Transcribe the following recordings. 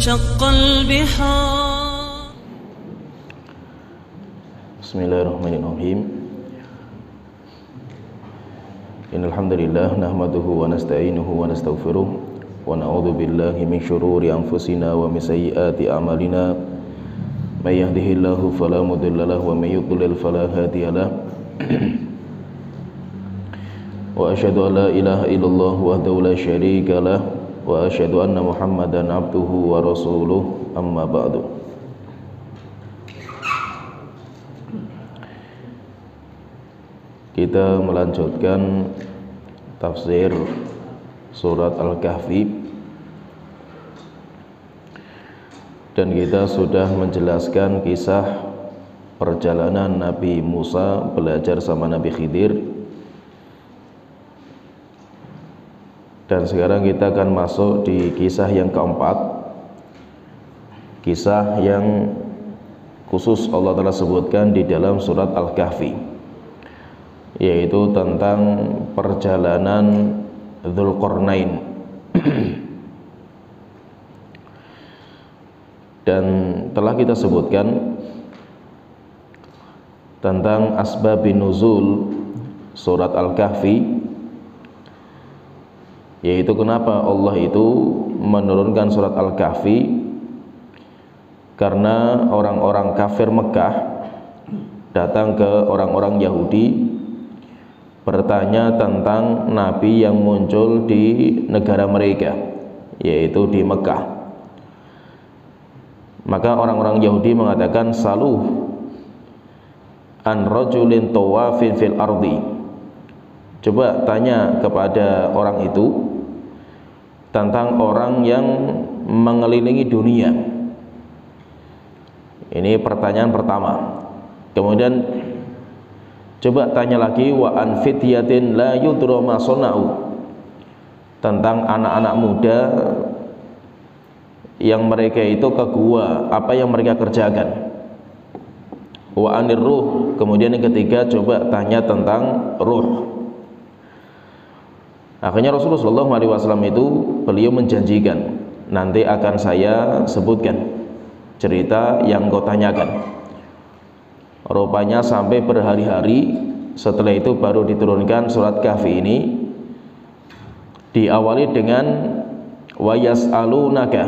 وانشق البحار. بسم الله الرحمن الرحيم. إن الحمد لله نحمده ونستعينه ونستغفره ونعوذ بالله من شرور أنفسنا ومن سيئات أعمالنا. من يهده الله فلا مضل له ومن يضلل فلا هادي له. وأشهد أن لا إله إلا الله وحده لا شريك له وأشهد أن محمدا عبده ورسوله أما بعد. Kita melanjutkan tafsir surat Al-Kahfi, dan kita sudah menjelaskan kisah perjalanan Nabi Musa belajar sama Nabi Khidir. Dan sekarang kita akan masuk di kisah yang keempat, kisah yang khusus Allah telah sebutkan di dalam surat Al-Kahfi, yaitu tentang perjalanan Dzulqarnain. Dan telah kita sebutkan tentang asbabun nuzul surat Al-Kahfi, yaitu kenapa Allah itu menurunkan surat Al-Kahfi, karena orang-orang kafir Mekah datang ke orang-orang Yahudi bertanya tentang Nabi yang muncul di negara mereka, yaitu di Mekah. Maka orang-orang Yahudi mengatakan, saluh an rajulin tawafin fil ardi. Coba tanya kepada orang itu tentang orang yang mengelilingi dunia. Ini pertanyaan pertama. Kemudian coba tanya lagi, wa an fityatin la yudra ma sana'u, tentang anak-anak muda yang mereka itu ke gua, apa yang mereka kerjakan. Wa anir ruh. Kemudian yang ketiga, coba tanya tentang ruh. Akhirnya Rasulullah SAW itu beliau menjanjikan, nanti akan saya sebutkan cerita yang kau tanyakan. Rupanya sampai berhari-hari setelah itu baru diturunkan surat Kahfi ini. Diawali dengan wa yas'alunaka,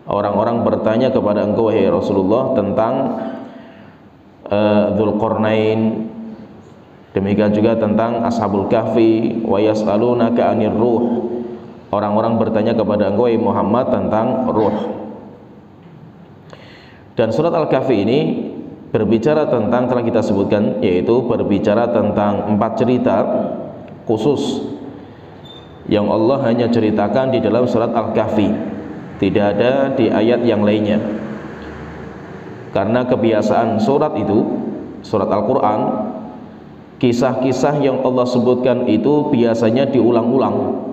orang-orang bertanya kepada engkau wahai Rasulullah tentang Dzulqarnain. Demikian juga tentang Ashabul Kahfi. Wa yas'alunaka 'anir ruh, orang-orang bertanya kepada engkau Muhammad tentang ruh. Dan surat Al-Kahfi ini berbicara tentang, telah kita sebutkan, yaitu berbicara tentang 4 cerita khusus yang Allah hanya ceritakan di dalam surat Al-Kahfi, tidak ada di ayat yang lainnya. Karena kebiasaan surat itu, surat Al-Quran, kisah-kisah yang Allah sebutkan itu biasanya diulang-ulang,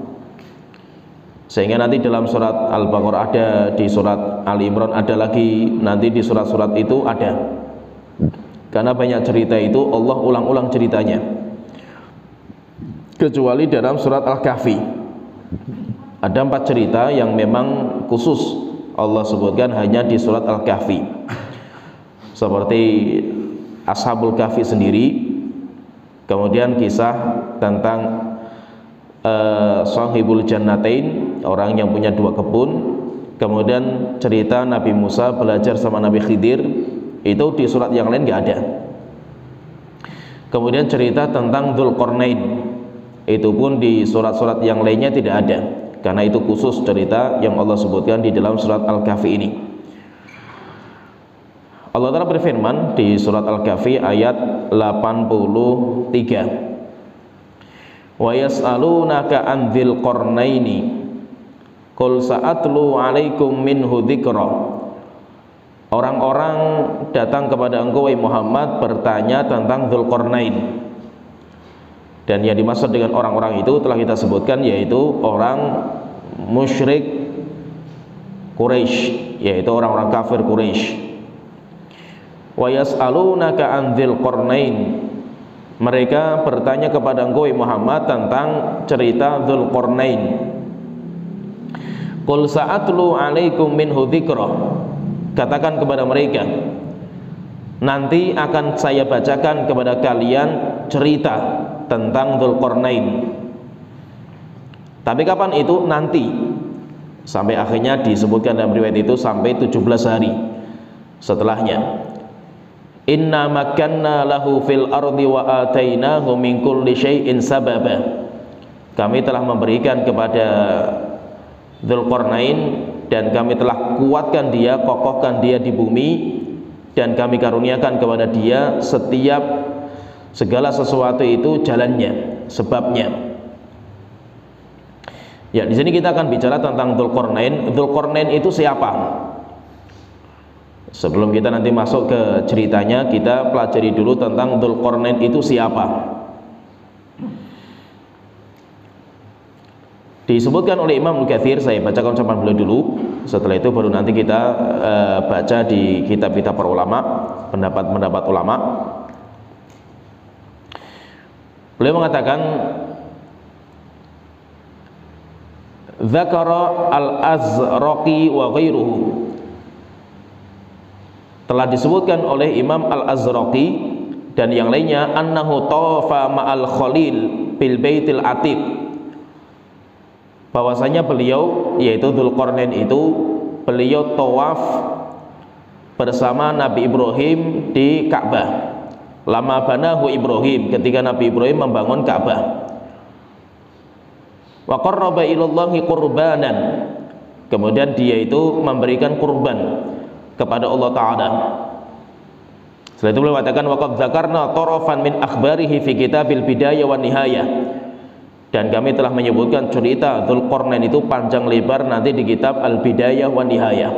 sehingga nanti dalam surat Al-Baqarah ada, di surat Ali Imran ada lagi, nanti di surat-surat itu ada. Karena banyak cerita itu Allah ulang-ulang ceritanya, kecuali dalam surat Al-Kahfi ada 4 cerita yang memang khusus Allah sebutkan hanya di surat Al-Kahfi, seperti Ashabul Kahfi sendiri. Kemudian kisah tentang Sahibul Jannatain, orang yang punya 2 kebun. Kemudian cerita Nabi Musa belajar sama Nabi Khidir, itu di surat yang lain nggak ada. Kemudian cerita tentang Dzulqarnain, itu pun di surat-surat yang lainnya tidak ada, karena itu khusus cerita yang Allah sebutkan di dalam surat Al-Kahfi ini. Allah Ta'ala berfirman di surat Al-Kahfi ayat 83, wa yas'alunaka an dzilqarnaini qul sa'atlu 'alaikum minhu dzikra. Orang-orang datang kepada engkau wahai Muhammad bertanya tentang Dzulqarnain. Dan yang dimaksud dengan orang-orang itu telah kita sebutkan, yaitu orang musyrik Quraisy, yaitu orang-orang kafir Quraisy. Wa yas'alunaka an Dzulqarnain, mereka bertanya kepada engkau Muhammad tentang cerita Dzulqarnain. Qul sa'atlu 'alaikum minhu dzikra. Katakan kepada mereka, nanti akan saya bacakan kepada kalian cerita tentang Dzulqarnain. Tapi kapan itu? Nanti. Sampai akhirnya disebutkan dalam riwayat itu sampai 17 hari setelahnya. Inna makanna lahu fil ardi wa atainahu min kulli syai'in sababa. Kami telah memberikan kepada Dzulqarnain dan kami telah kuatkan dia, kokohkan dia di bumi, dan kami karuniakan kepada dia setiap segala sesuatu itu jalannya, sebabnya. Ya, di sini kita akan bicara tentang Dzulqarnain. Dzulqarnain itu siapa? Sebelum kita nanti masuk ke ceritanya, kita pelajari dulu tentang Dzulqarnain itu siapa. Disebutkan oleh Imam Nukatsir, saya bacakan ucapan beliau dulu. Setelah itu baru nanti kita baca di kitab-kitab para ulama, pendapat-pendapat ulama. Beliau mengatakan, Dzakara al-Azraqi wa ghairuhu. Telah disebutkan oleh Imam Al-Azraqi dan yang lainnya, annahu tawafa ma'al Khalil bil Baitil Atiq. Bahwasanya beliau, yaitu Dzulqarnain itu, beliau tawaf bersama Nabi Ibrahim di Ka'bah. Lama banahu Ibrahim, ketika Nabi Ibrahim membangun Ka'bah. Wa qarraba ilallahi qurbanan. Kemudian dia itu memberikan kurban kepada Allah Ta'ala. Setelah itu beliau mengatakan, wa qad dzakarna tarafan min akhbarihi fi kitabil bidayah wan nihayah. Dan kami telah menyebutkan cerita Dzulqarnain itu panjang lebar nanti di kitab Al-Bidayah wan Nihayah.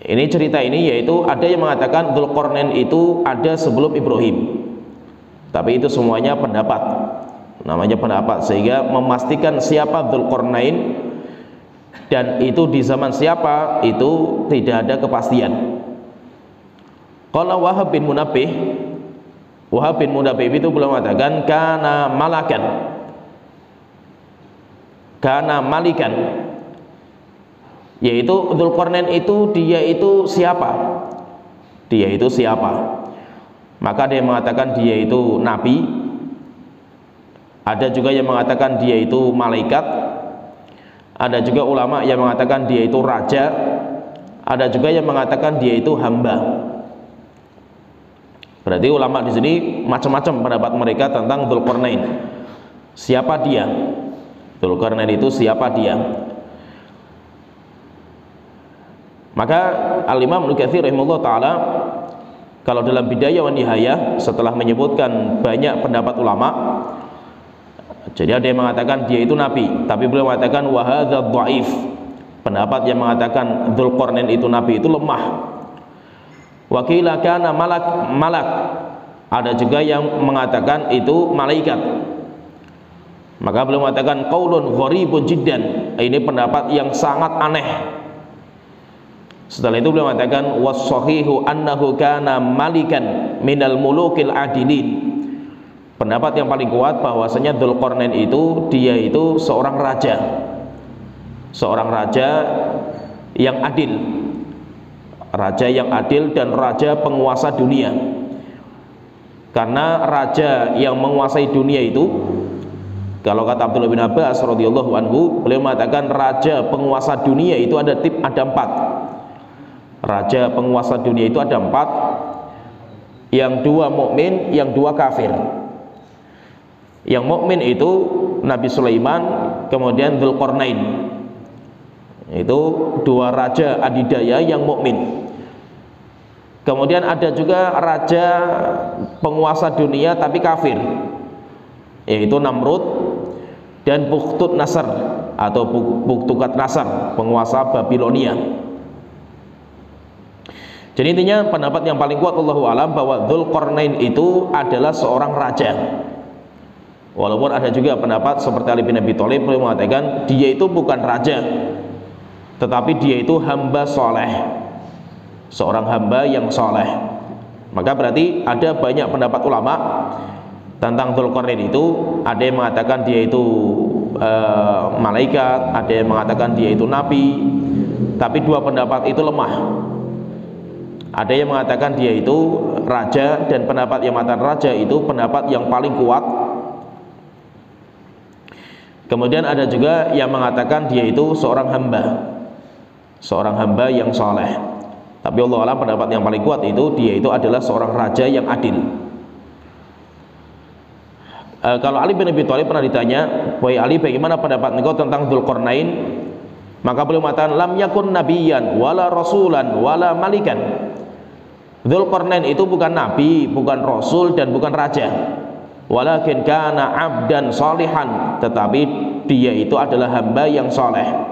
Ini cerita ini, yaitu ada yang mengatakan Dzulqarnain itu ada sebelum Ibrahim. Tapi itu semuanya pendapat. Namanya pendapat, sehingga memastikan siapa Dzulqarnain dan itu di zaman siapa itu tidak ada kepastian. Qala Wahab bin Munabbih, Wahab bin Munabbih itu belum mengatakan kana malakan, kana malikan, yaitu Dzulqarnain itu dia itu siapa? Dia itu siapa? Maka dia mengatakan dia itu nabi. Ada juga yang mengatakan dia itu malaikat. Ada juga ulama yang mengatakan dia itu raja. Ada juga yang mengatakan dia itu hamba. Berarti ulama di sini macam-macam pendapat mereka tentang Dzulqarnain. Siapa dia? Dzulqarnain itu siapa dia? Maka Al-Imam Nukatsir rahimahullah taala, kalau dalam Bidayah wan Nihayah, setelah menyebutkan banyak pendapat ulama, jadi ada yang mengatakan dia itu nabi, tapi beliau mengatakan wa hadza dhaif. Pendapat yang mengatakan Dzulqarnain itu nabi itu lemah. Wakila kana malak. Ada juga yang mengatakan itu malaikat. Maka beliau mengatakan qaulun gharibun jiddan. Ini pendapat yang sangat aneh. Setelah itu beliau mengatakan was-shahihu annahu kana malikan minal mulukil adilin. Pendapat yang paling kuat bahwasanya Dzulqarnain itu dia itu seorang raja. Seorang raja yang adil. Raja yang adil dan raja penguasa dunia. Karena raja yang menguasai dunia itu, kalau kata Abdullah bin Abbas radhiyallahu anhu, beliau mengatakan raja penguasa dunia itu ada 4. Raja penguasa dunia itu ada 4. Yang 2 mukmin, yang 2 kafir. Yang mukmin itu Nabi Sulaiman, kemudian Dzulqarnain. Itu 2 raja adidaya yang mukmin. Kemudian ada juga raja penguasa dunia tapi kafir, yaitu Namrud dan Bukhtut Nasr atau Buktukat Nasr, penguasa Babilonia. Jadi intinya pendapat yang paling kuat Allahu alam bahwa Dzulqarnain itu adalah seorang raja. Walaupun ada juga pendapat seperti Ali bin Abi Thalib yang mengatakan dia itu bukan raja, tetapi dia itu hamba soleh, seorang hamba yang soleh. Maka berarti ada banyak pendapat ulama tentang Dzulqarnain itu. Ada yang mengatakan dia itu malaikat, ada yang mengatakan dia itu nabi. Tapi dua pendapat itu lemah. Ada yang mengatakan dia itu raja, dan pendapat yang mengatakan raja itu pendapat yang paling kuat. Kemudian ada juga yang mengatakan dia itu seorang hamba yang saleh. Tapi Allah alam pendapat yang paling kuat itu dia itu adalah seorang raja yang adil. Kalau Ali bin Abi Thalib pernah ditanya, "Wahai Ali, bagaimana pendapat engkau tentang Dzulqarnain?" Maka beliau mengatakan, "Lam yakun nabiyyan wala rasulan wala malikan." Dzulqarnain itu bukan nabi, bukan rasul, dan bukan raja. Walakin kana abdan salihan, tetapi dia itu adalah hamba yang saleh.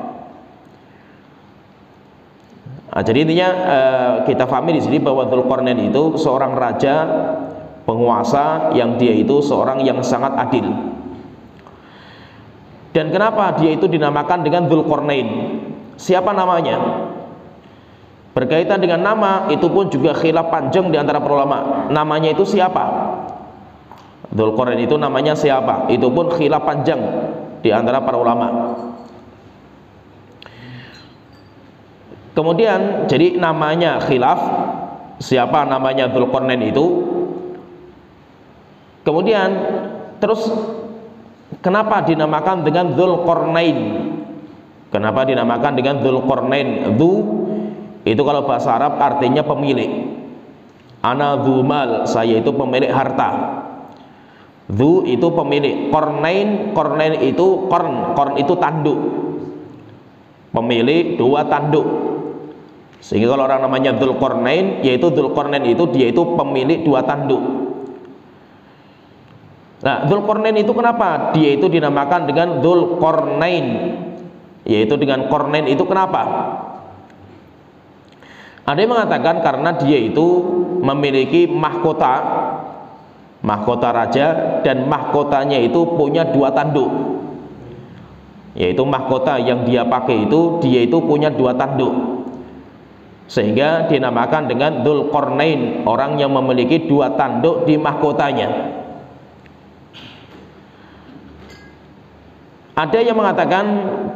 Jadi intinya kita pahami di sini bahwa Dzulqarnain itu seorang raja, penguasa yang dia itu seorang yang sangat adil. Dan kenapa dia itu dinamakan dengan Dzulqarnain? Siapa namanya? Berkaitan dengan nama itu pun juga khilaf panjang di antara para ulama. Namanya itu siapa? Dzulqarnain itu namanya siapa? Itu pun khilaf panjang di antara para ulama. Kemudian jadi namanya khilaf, siapa namanya Dzulqarnain itu. Kemudian terus kenapa dinamakan dengan Dzulqarnain? Kenapa dinamakan dengan Dzulqarnain? Dzu itu kalau bahasa Arab artinya pemilik. Ana dzumal, saya itu pemilik harta. Dzu itu pemilik. Qarnain itu qarn itu tanduk. Pemilik dua tanduk. Sehingga kalau orang namanya Dzulqarnain, yaitu Dzulqarnain itu dia itu pemilik dua tanduk. Nah, Dzulqarnain itu kenapa dia itu dinamakan dengan Dzulqarnain? Yaitu dengan Qarnain itu kenapa? Ada yang mengatakan karena dia itu memiliki mahkota raja, dan mahkotanya itu punya dua tanduk. Yaitu mahkota yang dia pakai itu dia itu punya dua tanduk. Sehingga dinamakan dengan Dzulqarnain, orang yang memiliki dua tanduk di mahkotanya. Ada yang mengatakan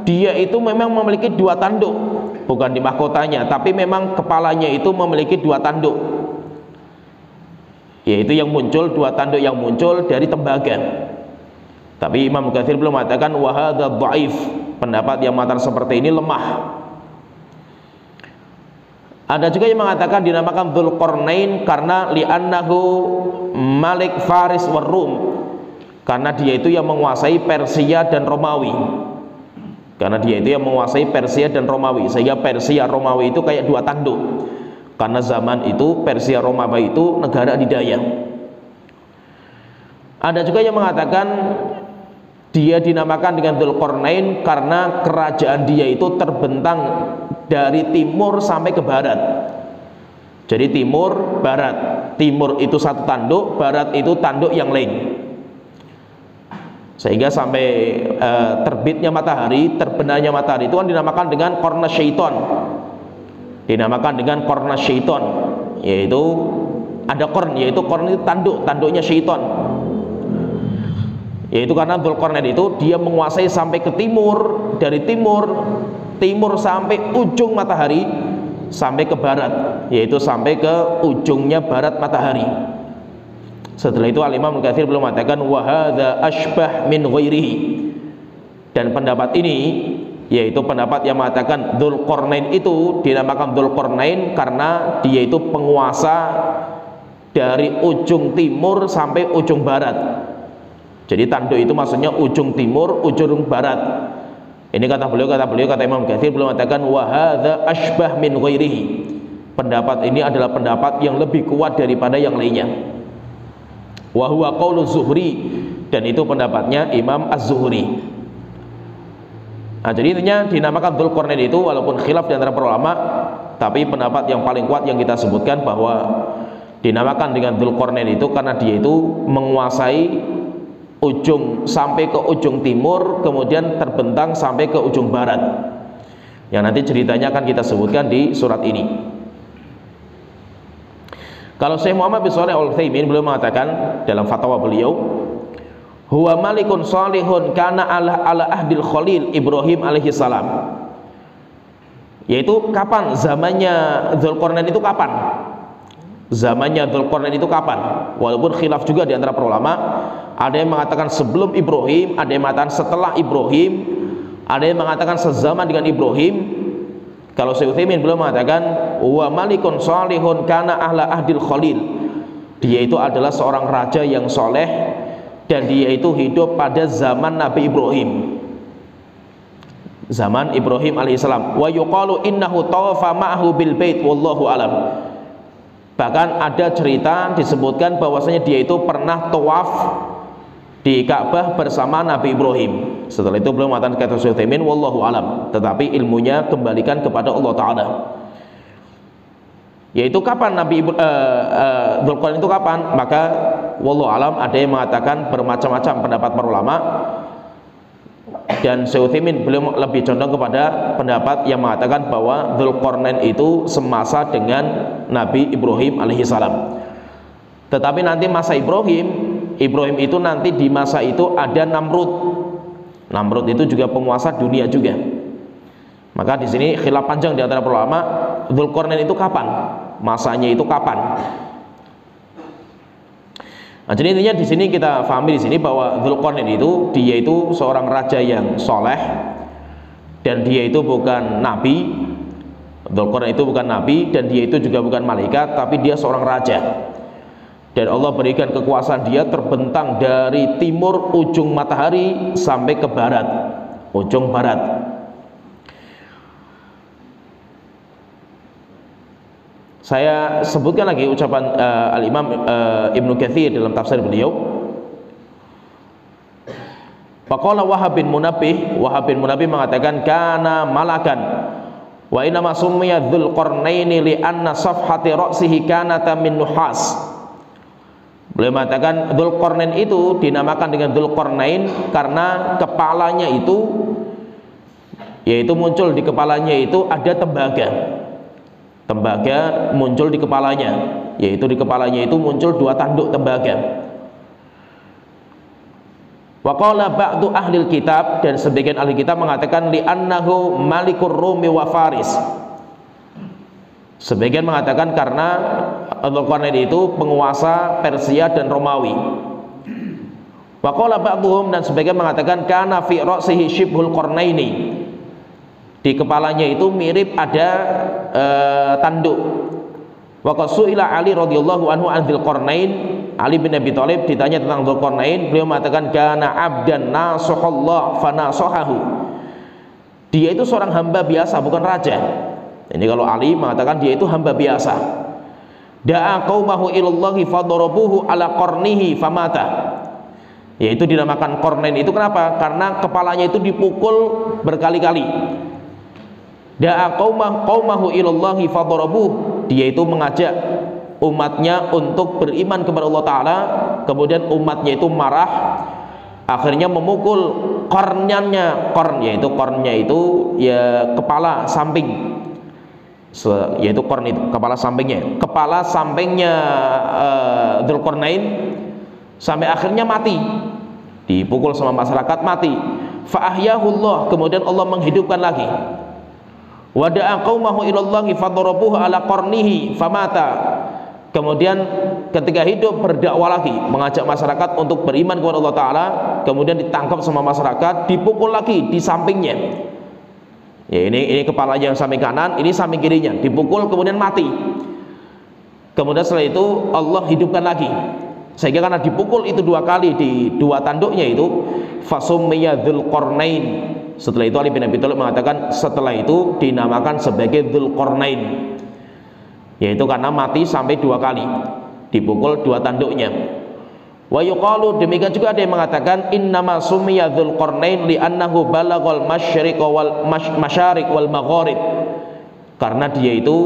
dia itu memang memiliki dua tanduk, bukan di mahkotanya, tapi memang kepalanya itu memiliki dua tanduk, yaitu yang muncul, dua tanduk yang muncul dari tembaga. Tapi Imam Katsir belum mengatakan wa hadza dhaif, pendapat yang mengatakan seperti ini lemah. Ada juga yang mengatakan dinamakan Dzulqarnain karena li'annahu malik Faris war Rum, karena dia itu yang menguasai Persia dan Romawi. Karena dia itu yang menguasai Persia dan Romawi, sehingga Persia Romawi itu kayak dua tanduk. Karena zaman itu Persia Romawi itu negara adidaya. Ada juga yang mengatakan dia dinamakan dengan Dzulqarnain karena kerajaan dia itu terbentang dari timur sampai ke barat. Jadi timur, barat. Timur itu satu tanduk, barat itu tanduk yang lain. Sehingga sampai terbitnya matahari, terbenamnya matahari itu kan dinamakan dengan Qarna Syaiton. Dinamakan dengan Qarna Syaiton, yaitu ada qarn, yaitu qarn itu tanduknya syaiton. Yaitu karena Dzulqarnain itu dia menguasai sampai ke timur, dari timur sampai ujung matahari, sampai ke barat, yaitu sampai ke ujungnya barat matahari. Setelah itu Al-Imam Al-Katsir belum mengatakan wa hadza asbah min ghairihi, dan pendapat ini yaitu pendapat yang mengatakan Dzulqarnain itu dinamakan Dzulqarnain karena dia itu penguasa dari ujung timur sampai ujung barat. Jadi tanduk itu maksudnya ujung timur, ujung barat. Ini kata Imam Katsir belum mengatakan wa hadza asbah min ghairihi. Pendapat ini adalah pendapat yang lebih kuat daripada yang lainnya. Wa huwa qaulu Zuhri, dan itu pendapatnya Imam Az-Zuhri. Nah, jadi intinya dinamakan Dzulqarnain itu walaupun khilaf di antara para ulama, tapi pendapat yang paling kuat yang kita sebutkan bahwa dinamakan dengan Dzulqarnain itu karena dia itu menguasai ujung sampai ke ujung timur, kemudian terbentang sampai ke ujung barat. Yang nanti ceritanya akan kita sebutkan di surat ini. Kalau Syekh Muhammad bin Shalih Al-Utsaimin beliau mengatakan dalam fatwa beliau, huwa malikun salihun kana ala ahdil khalil Ibrahim alaihi salam. Yaitu kapan zamannya Dzulqarnain itu kapan? Zamannya Dzulqarnain itu kapan? Walaupun khilaf juga di antara para ulama, ada yang mengatakan sebelum Ibrahim, ada yang mengatakan setelah Ibrahim, ada yang mengatakan sezaman dengan Ibrahim. Kalau Syekh Utsaimin beliau mengatakan wa malikun salihun kana ahla ahdil khalil. Dia itu adalah seorang raja yang soleh dan dia itu hidup pada zaman Nabi Ibrahim. Zaman Ibrahim alaihissalam. Wa yuqalu innahu tawafa ma'ahu bil bait wallahu alam. Bahkan ada cerita disebutkan bahwasanya dia itu pernah tawaf di Ka'bah bersama Nabi Ibrahim. Setelah itu beliau mengatakan kata Syekh Utsaimin wallahu alam, tetapi ilmunya kembalikan kepada Allah taala. Yaitu kapan Nabi Dzulqarnain itu kapan? Maka wallahu alam ada yang mengatakan bermacam-macam pendapat para ulama. Dan Syekh Utsaimin beliau lebih condong kepada pendapat yang mengatakan bahwa Dzulqarnain itu semasa dengan Nabi Ibrahim alaihissalam. Tetapi nanti masa Ibrahim itu nanti di masa itu ada Namrud. Namrud itu juga penguasa dunia juga. Maka di sini khilaf panjang di antara ulama, Dzulqarnain itu kapan? Masanya itu kapan? Nah, jadi intinya di sini kita pahami di sini bahwa Dzulqarnain itu dia itu seorang raja yang soleh dan dia itu bukan nabi. Dzulqarnain itu bukan nabi dan dia itu juga bukan malaikat, tapi dia seorang raja. Dan Allah berikan kekuasaan dia terbentang dari timur ujung matahari sampai ke barat, ujung barat. Saya sebutkan lagi ucapan Al-Imam Ibnu Katsir dalam tafsir beliau. Faqala Wahab bin Munabbih mengatakan kana malakan wa inna ma summiya Dzulqarnaini li anna safhati ra'sihi kanata min nuhas. Beliau mengatakan Dzulqarnain itu dinamakan dengan Dzulqarnain karena kepalanya itu, yaitu muncul di kepalanya itu ada tembaga. Tembaga muncul di kepalanya, yaitu di kepalanya itu muncul 2 tanduk tembaga. Wa qala ba'du ahli kitab, dan sebagian ahli kitab mengatakan li annahu malikur Rumi wa Faris. Sebagian mengatakan karena Dzulqarnain itu penguasa Persia dan Romawi. Wa qala ba'dhum, dan sebagian mengatakan kana fi ra'sihi shibhul qarnaini. Di kepalanya itu mirip ada tanduk. Wa qasuila Ali radhiyallahu anhu an Dzulqarnain. Ali bin Abi Thalib ditanya tentang Dzulqarnain, beliau mengatakan kana abdan nasuhallah fanasahahu. Dia itu seorang hamba biasa, bukan raja. Ini kalau Ali mengatakan dia itu hamba biasa. Da'a qaumahu ilallahi fadarabuhu ala qarnihi famata. Yaitu dinamakan Qarnain itu kenapa? Karena kepalanya itu dipukul berkali-kali. Da'a qaumahu ilallahi fadarabuhu. Dia itu mengajak umatnya untuk beriman kepada Allah Ta'ala, kemudian umatnya itu marah, akhirnya memukul kornnya, yaitu kornnya itu ya kepala samping, yaitu korn itu kepala sampingnya Dzulqarnain, sampai akhirnya mati, dipukul sama masyarakat mati. Fa'ahyahullah, kemudian Allah menghidupkan lagi. Wada'a qaumahu ilallahi fadarabuhu ala qarnihi famata. Kemudian ketika hidup berdakwah lagi, mengajak masyarakat untuk beriman kepada Allah Ta'ala, kemudian ditangkap sama masyarakat, dipukul lagi di sampingnya. Ya, ini kepalanya yang samping kanan, ini samping kirinya, dipukul kemudian mati. Kemudian setelah itu Allah hidupkan lagi, sehingga karena dipukul itu 2 kali di 2 tanduknya itu, fasummiya Dzulqarnain. Setelah itu Ali bin Abi Thalib mengatakan setelah itu dinamakan sebagai Dzulqarnain, yaitu karena mati sampai 2 kali, dipukul 2 tanduknya. Wa yuqalu, demikian juga ada yang mengatakan innama summiya Dzulqarnain li annahu balaghal masyriq wal masyarik wal magharib, karena dia itu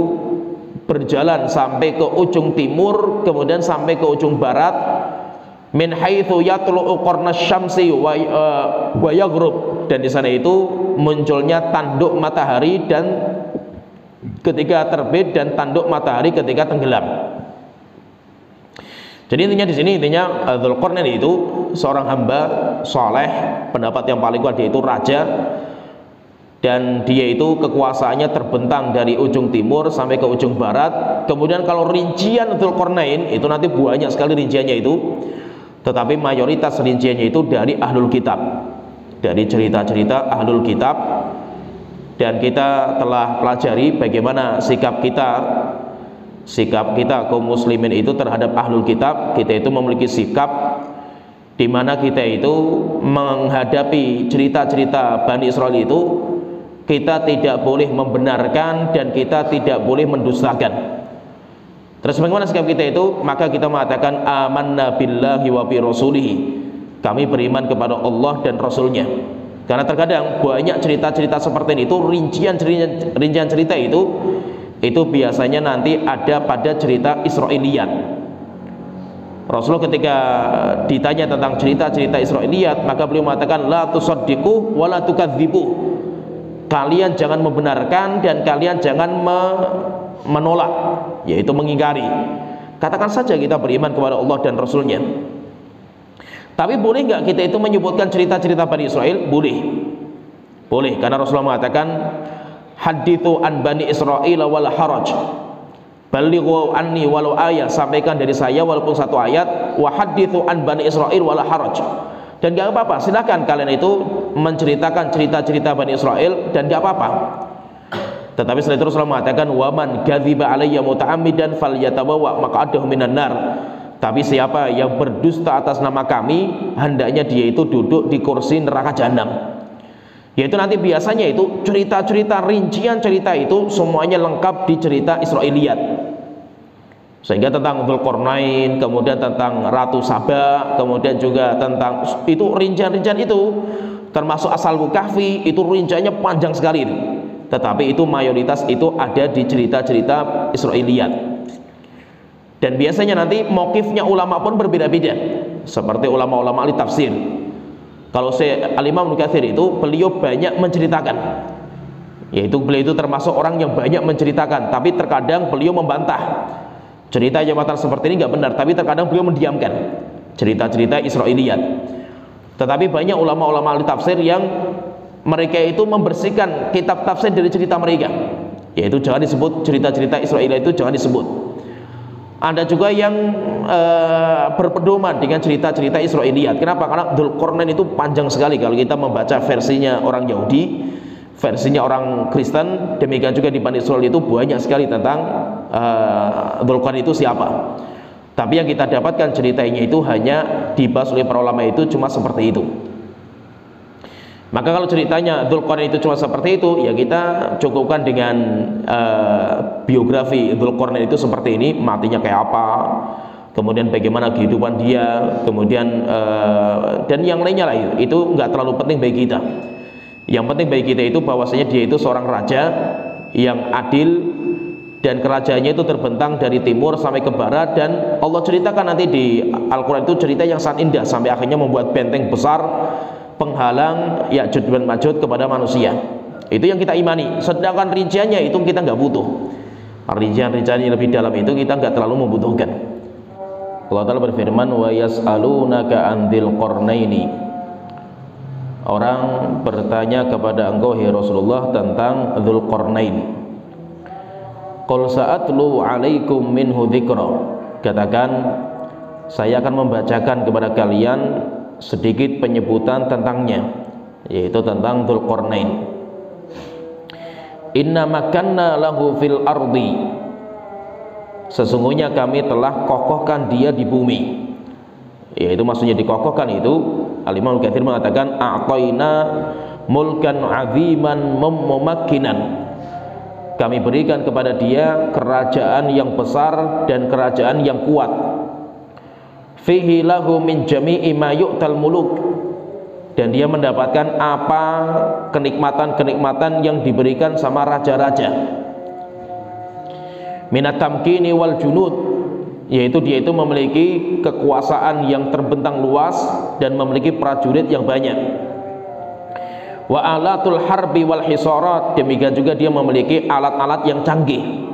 berjalan sampai ke ujung timur kemudian sampai ke ujung barat, min haitsu yatlu'u qarnas syamsi wa yaghrub, dan di sana itu munculnya tanduk matahari dan ketika terbit dan tanduk matahari ketika tenggelam. Jadi intinya di sini Dzulqarnain itu seorang hamba soleh, pendapat yang paling kuat dia itu raja, dan dia itu kekuasaannya terbentang dari ujung timur sampai ke ujung barat. Kemudian kalau rincian Dzulqarnain itu nanti banyak sekali rinciannya itu, tetapi mayoritas rinciannya itu dari ahlul kitab, dari cerita-cerita ahlul kitab. Dan kita telah pelajari bagaimana sikap kita kaum muslimin itu terhadap ahlul kitab. Kita itu memiliki sikap di mana kita itu menghadapi cerita-cerita Bani Israel itu, kita tidak boleh membenarkan dan kita tidak boleh mendustakan. Terus bagaimana sikap kita itu? Maka kita mengatakan amanna billahi wa bi rasulihi, kami beriman kepada Allah dan Rasulnya. Karena terkadang banyak cerita-cerita seperti ini itu rincian cerita itu biasanya nanti ada pada cerita Israiliyat. Rasulullah ketika ditanya tentang cerita-cerita Israiliyat, maka beliau mengatakan la tusaddiqu wa la tukadzibu, kalian jangan membenarkan dan kalian jangan menolak, yaitu mengingkari. Katakan saja kita beriman kepada Allah dan Rasulnya. Tapi boleh nggak kita itu menyebutkan cerita-cerita Bani Israel? Boleh, karena Rasulullah mengatakan hadithu an Bani Israel wal haraj, balighu anni walau ayat, sampaikan dari saya walaupun satu ayat. Wa hadithu an Bani Israel wal haraj, dan nggak apa-apa, silakan kalian itu menceritakan cerita-cerita Bani Israel dan nggak apa-apa. Tetapi setelah itu Rasulullah mengatakan waman gadziba alayya muta'ammidan falyatabawa maq'adahu minan nar, tapi siapa yang berdusta atas nama kami, hendaknya dia itu duduk di kursi neraka jahanam. Yaitu nanti biasanya itu cerita-cerita, rincian cerita itu semuanya lengkap di cerita Israiliyat. Sehingga tentang Dzulqarnain, kemudian tentang Ratu Saba, kemudian juga tentang itu rincian-rincian itu, termasuk Ashabul Kahfi, itu rinciannya panjang sekali. Tetapi itu mayoritas itu ada di cerita-cerita Israiliyat. Dan biasanya nanti mauqifnya ulama pun berbeda-beda, seperti ulama-ulama ahli tafsir. Kalau Al-Imam Ibnu Katsir itu beliau banyak menceritakan, yaitu beliau itu termasuk orang yang banyak menceritakan, tapi terkadang beliau membantah cerita jabatan seperti ini nggak benar, tapi terkadang beliau mendiamkan cerita-cerita Israiliyat. Tetapi banyak ulama-ulama ahli tafsir yang mereka itu membersihkan kitab tafsir dari cerita mereka, yaitu jangan disebut cerita-cerita Israiliyat, itu jangan disebut. Ada juga yang berpedoman dengan cerita-cerita Israiliyat. Kenapa? Karena Dzulqarnain itu panjang sekali kalau kita membaca versinya orang Yahudi, versinya orang Kristen, demikian juga di Bani Israel itu banyak sekali tentang Dzulqarnain itu siapa. Tapi yang kita dapatkan ceritanya itu hanya dibahas oleh para ulama itu cuma seperti itu. Maka kalau ceritanya Dzulqarnain itu cuma seperti itu, ya kita cukupkan dengan biografi Dzulqarnain itu seperti ini, matinya kayak apa, kemudian bagaimana kehidupan dia, kemudian dan yang lainnya lah, itu nggak terlalu penting bagi kita. Yang penting bagi kita itu bahwasanya dia itu seorang raja yang adil, dan kerajaannya itu terbentang dari timur sampai ke barat. Dan Allah ceritakan nanti di Al-Quran itu cerita yang sangat indah, sampai akhirnya membuat benteng besar penghalang Ya'juj dan Ma'juj kepada manusia. Itu yang kita imani. Sedangkan rinciannya itu kita nggak butuh. Rincian-rincian yang lebih dalam itu kita nggak terlalu membutuhkan. Allah Ta'ala berfirman wa yas'alunaka an dzulqarnaini, orang bertanya kepada engkau ya Rasulullah tentang Dzulqarnain. Qul sa'atlu 'alaikum minhu dzikra, katakan saya akan membacakan kepada kalian sedikit penyebutan tentangnya, yaitu tentang Dzulqarnain. Inna makanna lahu fil ardi, sesungguhnya kami telah kokohkan dia di bumi. Yaitu maksudnya dikokohkan itu Al-Imam Katsir mengatakan a'tayna mulkan 'aziman mumakkinan, kami berikan kepada dia kerajaan yang besar dan kerajaan yang kuat. Fihi lahu min jami'i ma yu'tal muluk, dan dia mendapatkan apa kenikmatan-kenikmatan yang diberikan sama raja-raja. Minat tamkini wal junud, yaitu dia itu memiliki kekuasaan yang terbentang luas dan memiliki prajurit yang banyak. Wa alatul harbi wal hisarat, demikian juga dia memiliki alat-alat yang canggih.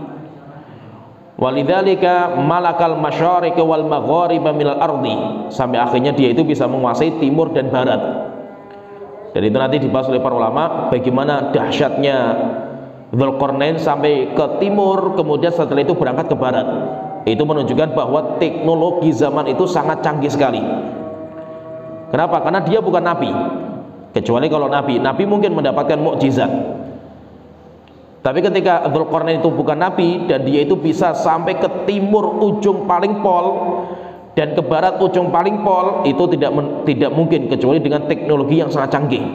Walidzalika malakal masyariq wal magharib minal ardi, sampai akhirnya dia itu bisa menguasai timur dan barat. Dan itu nanti dibahas oleh para ulama bagaimana dahsyatnya Dzulqarnain sampai ke timur, kemudian setelah itu berangkat ke barat. Itu menunjukkan bahwa teknologi zaman itu sangat canggih sekali. Kenapa? Karena dia bukan nabi. Kecuali kalau nabi mungkin mendapatkan mukjizat. Tapi ketika Dzulqarnain itu bukan nabi dan dia itu bisa sampai ke timur ujung paling pol dan ke barat ujung paling pol, itu tidak mungkin kecuali dengan teknologi yang sangat canggih.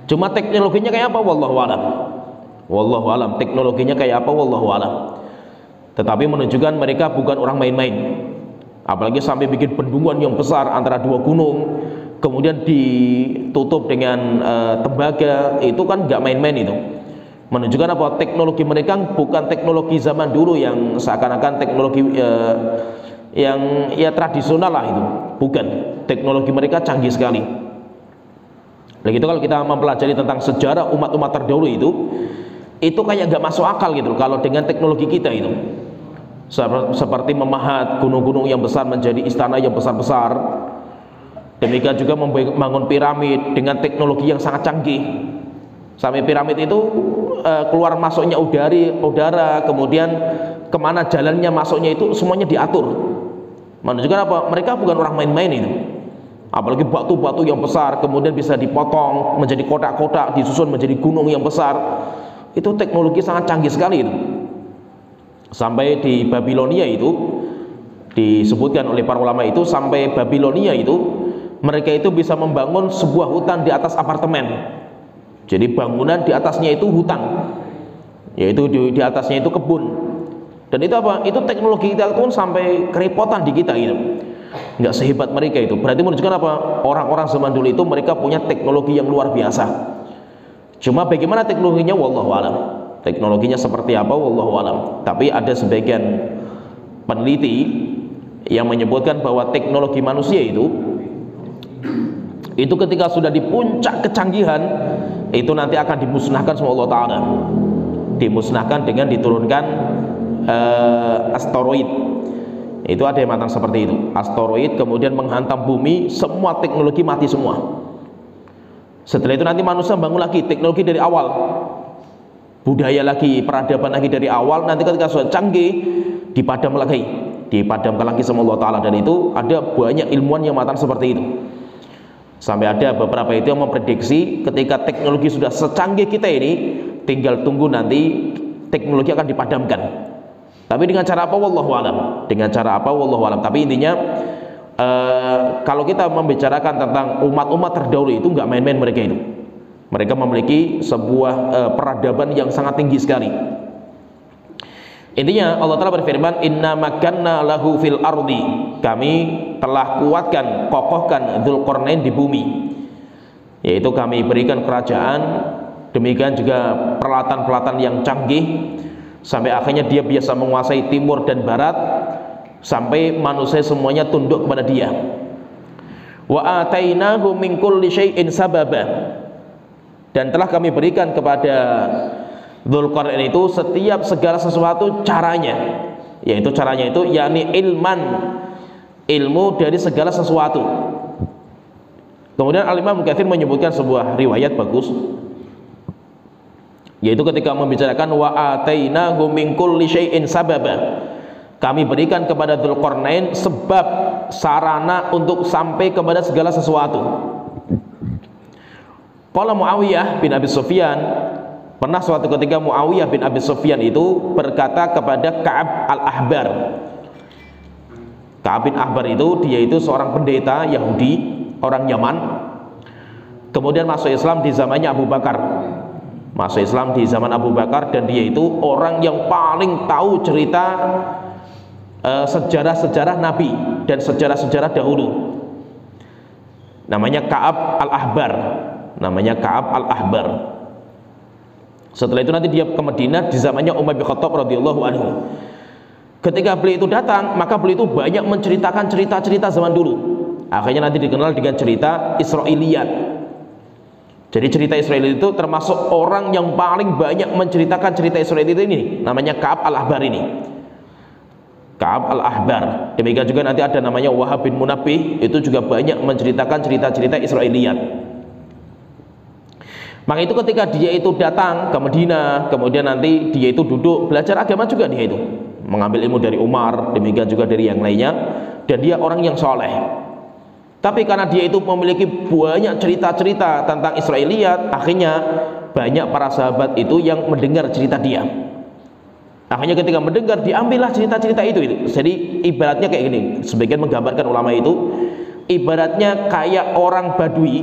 Cuma teknologinya kayak apa? Wallahu alam. Wallahu alam. Teknologinya kayak apa? Wallahu alam. Tetapi menunjukkan mereka bukan orang main-main. Apalagi sampai bikin bendungan yang besar antara dua gunung, kemudian ditutup dengan tembaga, itu kan nggak main-main itu. Menunjukkan apa? Teknologi mereka bukan teknologi zaman dulu yang seakan-akan teknologi yang ya tradisional lah itu. Bukan. Teknologi mereka canggih sekali. Begitu kalau kita mempelajari tentang sejarah umat-umat terdahulu itu kayak nggak masuk akal gitu kalau dengan teknologi kita itu. Seperti memahat gunung-gunung yang besar menjadi istana yang besar-besar. Demikian juga membangun piramid dengan teknologi yang sangat canggih. Sampai piramid itu keluar masuknya udara, kemudian kemana jalannya masuknya itu semuanya diatur. Menunjukkan apa? Mereka bukan orang main-main itu. Apalagi batu-batu yang besar kemudian bisa dipotong menjadi kotak-kotak, disusun menjadi gunung yang besar. Itu teknologi sangat canggih sekali itu. Sampai di Babilonia itu disebutkan oleh para ulama itu, sampai Babilonia itu mereka itu bisa membangun sebuah hutan di atas apartemen. Jadi bangunan di atasnya itu hutan, yaitu di atasnya itu kebun. Dan itu apa? Itu teknologi kita pun sampai kerepotan di kita gitu. Nggak sehebat mereka itu. Berarti menunjukkan apa? Orang-orang zaman dulu itu mereka punya teknologi yang luar biasa. Cuma bagaimana teknologinya? Wallahu alam. Teknologinya seperti apa? Wallahu alam. Tapi ada sebagian peneliti yang menyebutkan bahwa teknologi manusia itu ketika sudah di puncak kecanggihan, itu nanti akan dimusnahkan sama Allah Ta'ala. Dimusnahkan dengan diturunkan asteroid. Itu ada yang mengatakan seperti itu. Asteroid kemudian menghantam bumi, semua teknologi mati semua. Setelah itu nanti manusia bangun lagi teknologi dari awal, budaya lagi, peradaban lagi dari awal. Nanti ketika sudah canggih, dipadamkan lagi sama Allah Ta'ala. Dan itu ada banyak ilmuwan yang mengatakan seperti itu. Sampai ada beberapa itu yang memprediksi ketika teknologi sudah secanggih kita ini, tinggal tunggu nanti teknologi akan dipadamkan. Tapi dengan cara apa? Wallahu alam. Dengan cara apa? Wallahu alam. Tapi intinya kalau kita membicarakan tentang umat-umat terdahulu itu nggak main-main mereka itu. Mereka memiliki sebuah peradaban yang sangat tinggi sekali. Intinya Allah Ta'ala berfirman, inna makanna lahu fil ardi, kami telah kuatkan, kokohkan Dzulqarnain di bumi, yaitu kami berikan kerajaan, demikian juga peralatan-peralatan yang canggih, sampai akhirnya dia biasa menguasai timur dan barat, sampai manusia semuanya tunduk kepada dia. Wa atainahu min kulli syai'in sababa, dan telah kami berikan kepada Dzulqarnain itu setiap segala sesuatu caranya, yaitu caranya itu yakni ilmu dari segala sesuatu. Kemudian Al-Imam Mukatsir menyebutkan sebuah riwayat bagus, yaitu ketika membicarakan wa atainahu min kulli syai'in sababa, kami berikan kepada Dzulqarnain sebab sarana untuk sampai kepada segala sesuatu. Qala Muawiyah bin Abi Sufyan, pernah suatu ketika Muawiyah bin Abi Sufyan itu berkata kepada Ka'ab al-Ahbar. Ka'ab bin Ahbar itu dia itu seorang pendeta Yahudi, orang Yaman. Kemudian masuk Islam di zamannya Abu Bakar. Masuk Islam di zaman Abu Bakar, dan dia itu orang yang paling tahu cerita sejarah-sejarah Nabi dan sejarah-sejarah dahulu. Namanya Ka'ab al-Ahbar. Namanya Ka'ab al-Ahbar. Setelah itu nanti dia ke Madinah di zamannya Umar bin Khattab radhiyallahu anhu. Ketika beliau itu datang, maka beliau itu banyak menceritakan cerita-cerita zaman dulu. Akhirnya nanti dikenal dengan cerita Israiliyat. Jadi cerita Israel itu termasuk orang yang paling banyak menceritakan cerita Israel itu ini, namanya Ka'ab al-Ahbar ini. Ka'ab al-Ahbar. Demikian juga nanti ada namanya Wahab bin Munabbih, itu juga banyak menceritakan cerita-cerita Israiliyat. Maka itu ketika dia itu datang ke Madinah, kemudian nanti dia itu duduk belajar agama juga, dia itu mengambil ilmu dari Umar, demikian juga dari yang lainnya, dan dia orang yang soleh. Tapi karena dia itu memiliki banyak cerita-cerita tentang Israiliyat, akhirnya banyak para sahabat itu yang mendengar cerita dia. Akhirnya ketika mendengar, diambillah cerita-cerita itu. Jadi ibaratnya kayak gini, sebagian menggambarkan ulama itu, ibaratnya kayak orang Badui,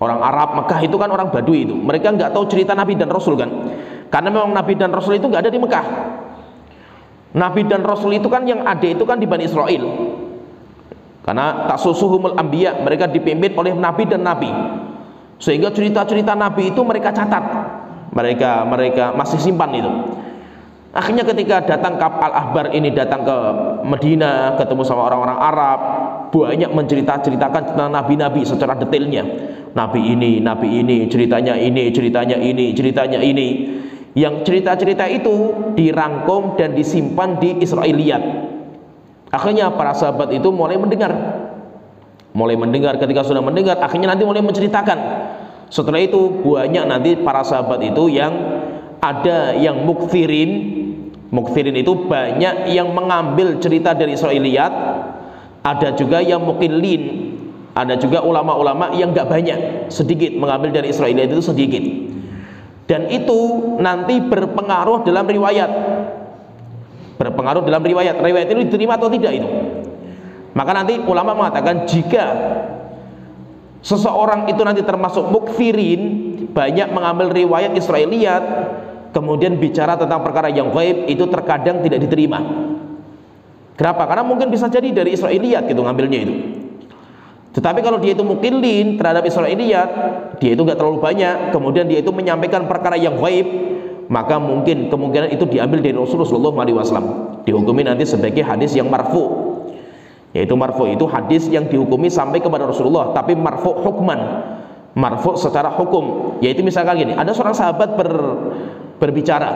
orang Arab Mekah itu kan orang Badui itu. Mereka nggak tahu cerita Nabi dan Rasul kan, karena memang Nabi dan Rasul itu nggak ada di Mekah. Nabi dan Rasul itu kan yang ada itu kan di Bani Israel. Karena taksusuhumul anbiya, mereka dipimpin oleh nabi dan nabi, sehingga cerita-cerita nabi itu mereka catat, mereka masih simpan itu. Akhirnya ketika datang Ka'ab al-Ahbar ini datang ke Madinah, ketemu sama orang-orang Arab, banyak menceritakan tentang nabi-nabi secara detailnya. Nabi ini, ceritanya ini, ceritanya ini, ceritanya ini. Yang cerita-cerita itu dirangkum dan disimpan di Israiliyat. Akhirnya para sahabat itu mulai mendengar. Ketika sudah mendengar, akhirnya nanti mulai menceritakan. Setelah itu banyak nanti para sahabat itu yang ada yang mukthirin itu banyak yang mengambil cerita dari Israiliyat, ada juga yang mukillin, ada juga ulama-ulama yang gak banyak, sedikit mengambil dari Israiliyat itu sedikit. Dan itu nanti berpengaruh dalam riwayat. Riwayat itu diterima atau tidak itu. Maka nanti ulama mengatakan jika seseorang itu nanti termasuk mukthirin, banyak mengambil riwayat Israiliyat, kemudian bicara tentang perkara yang gaib, itu terkadang tidak diterima. Kenapa? Karena mungkin bisa jadi dari Israiliyat gitu ngambilnya itu. Tetapi kalau dia itu mukillin terhadap Israiliyat, dia itu nggak terlalu banyak, kemudian dia itu menyampaikan perkara yang gaib, maka mungkin kemungkinan itu diambil dari Rasulullah SAW, dihukumi nanti sebagai hadis yang marfu. Yaitu marfu itu hadis yang dihukumi sampai kepada Rasulullah, tapi marfu hukman, marfu secara hukum. Yaitu misalkan gini, ada seorang sahabat berbicara,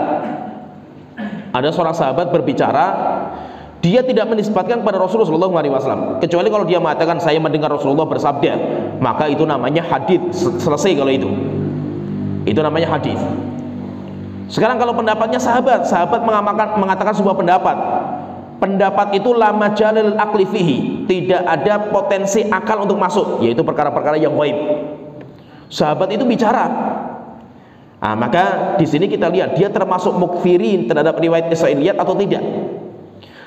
dia tidak menisbatkan kepada Rasulullah SAW, kecuali kalau dia mengatakan saya mendengar Rasulullah bersabda, maka itu namanya hadis, selesai. Kalau itu namanya hadis. Sekarang kalau pendapatnya sahabat mengatakan sebuah pendapat itu lama jalil akli fihi, tidak ada potensi akal untuk masuk, yaitu perkara-perkara yang gaib. Sahabat itu bicara. Nah, maka di sini kita lihat dia termasuk mukthirin terhadap riwayat Israiliyat atau tidak.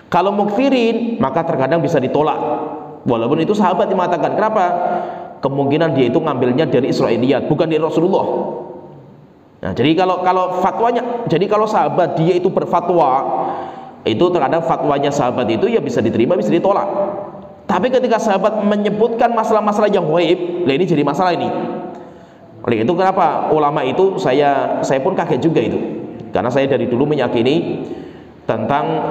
Kalau mukthirin, maka terkadang bisa ditolak, walaupun itu sahabat yang mengatakan. Kenapa? Kemungkinan dia itu ngambilnya dari Israiliyat, bukan dari Rasulullah. Nah, jadi kalau fatwanya, jadi kalau sahabat dia itu berfatwa, itu terkadang fatwanya sahabat itu ya bisa diterima, bisa ditolak. Tapi ketika sahabat menyebutkan masalah-masalah yang gaib, ini jadi masalah ini. Oleh itu kenapa ulama itu saya pun kaget juga itu, karena saya dari dulu meyakini tentang